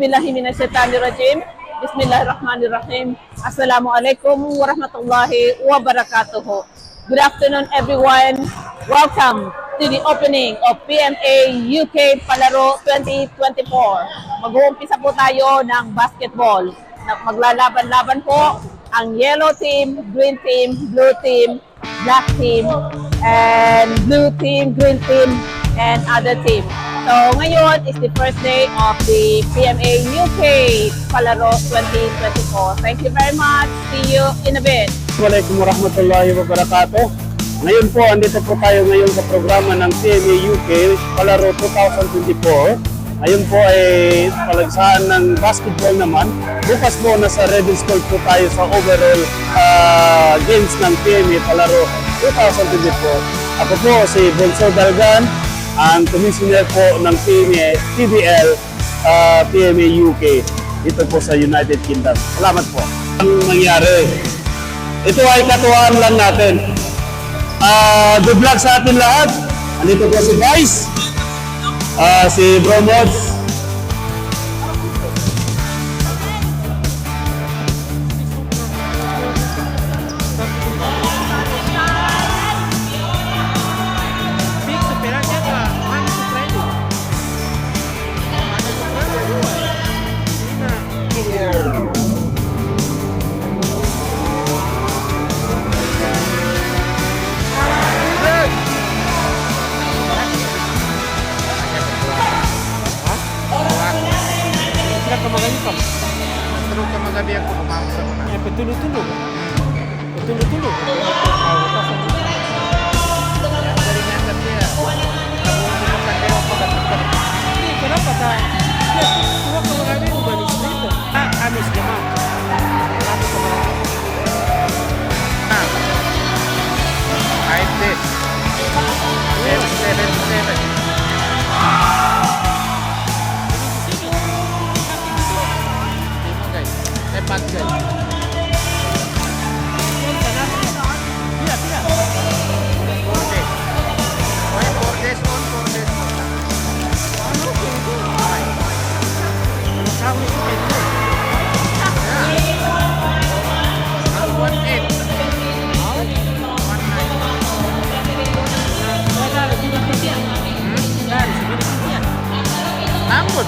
billahi minasyaitanirrajim. Bismillahirrahmanirrahim. Assalamualaikum warahmatullahi wabarakatuh. Good afternoon, everyone. Welcome to the opening of PMA UK Palaro 2024. Mag-uumpisa po tayo ng basketball. Maglalaban-laban po ang yellow team, green team, blue team, black team, and blue team, green team, and other team. So ngayon is the first day of the PMA UK Palaro 2024. Thank you very much. See you in a bit. Assalamualaikum warahmatullahi wabarakatuh. Ngayon po, andito po tayo ngayon sa programa ng PMA UK Palaro 2024. Ngayon po ay palagsahan ng basketball naman. Bukas po nasa Red School po tayo sa overall games ng PMA Palaro 2024. Ako po si Bonso Dalgan, ang commissioner po ng PBL PMA UK dito po sa United Kingdom. Salamat po. Ang nangyari, ito ay katuwaan lang natin. Good luck sa atin lahat. Andito po si Vice, si Bro Mods. Terus sama gabi aku kumamsa sama na. Petulog-tulog. Dari nasa dia. Kamu pakai apa kata? Kenapa tak? Cuma kalau kami ubah itu. Amis jemaah. Hide this. 777. Cepat guys. Rambut.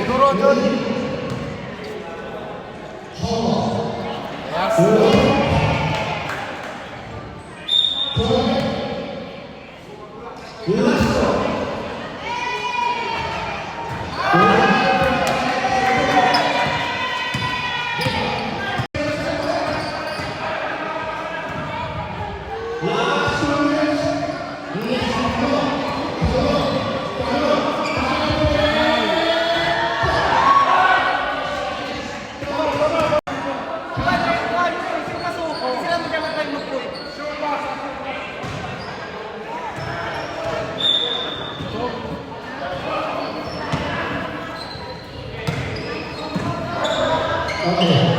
Siguro doon. Okay.